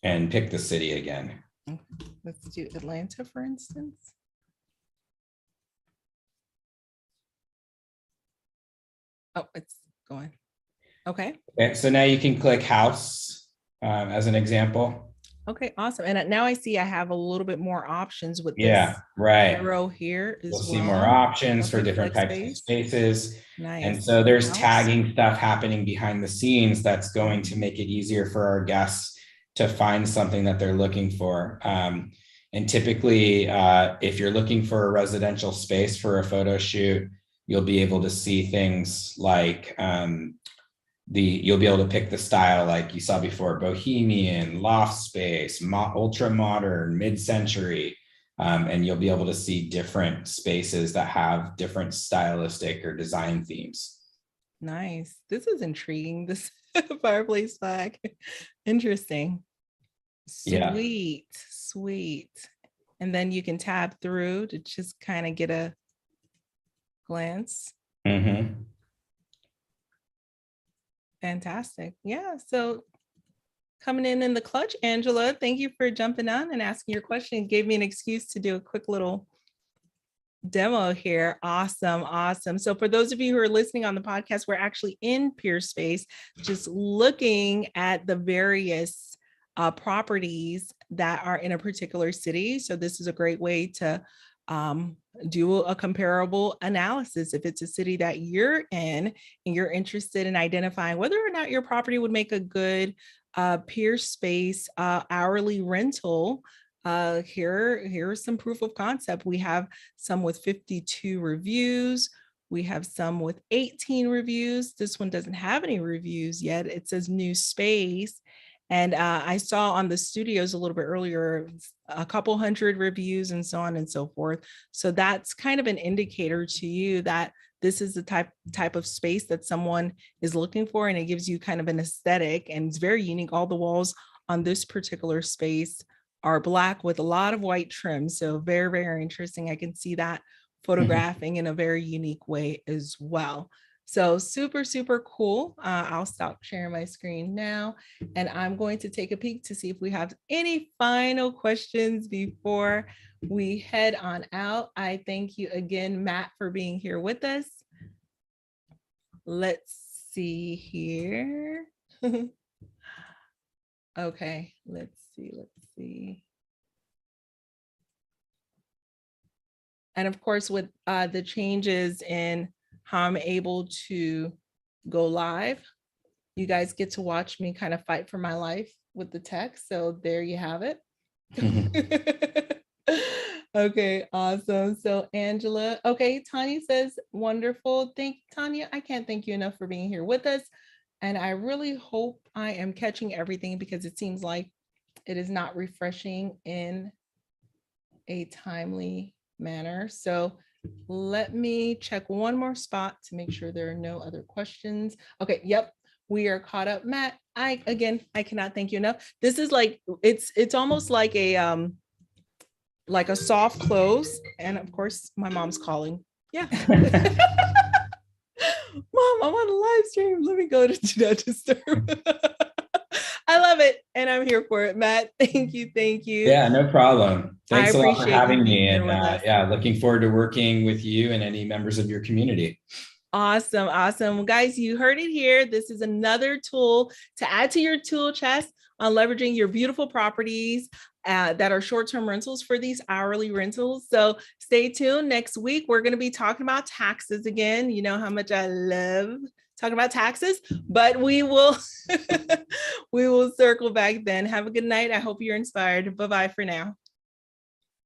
And pick the city again. Let's do Atlanta, for instance. Oh, it's going. Okay. Okay, so now you can click house as an example. Okay, awesome. And now I see I have a little bit more options with Yeah, this right. arrow here as You'll well. see more options Okay, for different flex types of space. spaces. Nice. And so there's House. tagging stuff happening behind the scenes that's going to make it easier for our guests to find something that they're looking for. And typically, if you're looking for a residential space for a photo shoot, you'll be able to see things like you'll be able to pick the style like you saw before: bohemian, loft space, ultra modern, mid-century. And you'll be able to see different spaces that have different stylistic or design themes. Nice. This is intriguing. This fireplace flag. Interesting. Sweet, yeah. Sweet. And then you can tab through to just kind of get a glance. Mm-hmm. Fantastic. Yeah. So coming in the clutch, Angela, thank you for jumping on and asking your question. It gave me an excuse to do a quick little demo here. Awesome. Awesome. So for those of you who are listening on the podcast, we're actually in Peerspace, just looking at the various properties that are in a particular city. So this is a great way to do a comparable analysis. If it's a city that you're in and you're interested in identifying whether or not your property would make a good Peerspace hourly rental, here's some proof of concept. We have some with 52 reviews. We have some with 18 reviews. This one doesn't have any reviews yet. It says new space. And I saw on the studios a little bit earlier, a couple hundred reviews and so on and so forth. So that's kind of an indicator to you that this is the type of space that someone is looking for. And it gives you kind of an aesthetic, and it's very unique. All the walls on this particular space are black with a lot of white trim. So very, very interesting. I can see that photographing in a very unique way as well. So super, super cool. I'll stop sharing my screen now, and I'm going to take a peek to see if we have any final questions before we head on out. I thank you again, Matt, for being here with us. Let's see here. Okay, let's see. And of course, with the changes in how I'm able to go live, you guys get to watch me kind of fight for my life with the text. So there you have it. Okay, awesome. So Angela, okay, Tanya says, wonderful. Thank you, Tanya. I can't thank you enough for being here with us. And I really hope I am catching everything, because it seems like it is not refreshing in a timely manner. So let me check one more spot to make sure there are no other questions. Okay, yep, we are caught up. Matt, I cannot thank you enough. This is like, it's almost like a soft close. And of course, my mom's calling. Yeah. Mom, I'm on a live stream. Let me go to Do Not Disturb. I love it. And I'm here for it, Matt. Thank you. Thank you. Yeah, no problem. Thanks a lot for having me. And yeah, looking forward to working with you and any members of your community. Awesome. Awesome. Guys, you heard it here. This is another tool to add to your tool chest on leveraging your beautiful properties that are short-term rentals for these hourly rentals. So stay tuned. Next week, we're going to be talking about taxes again. You know how much I love talking about taxes, but we will we will circle back then. Have a good night. I hope you're inspired. Bye-bye for now.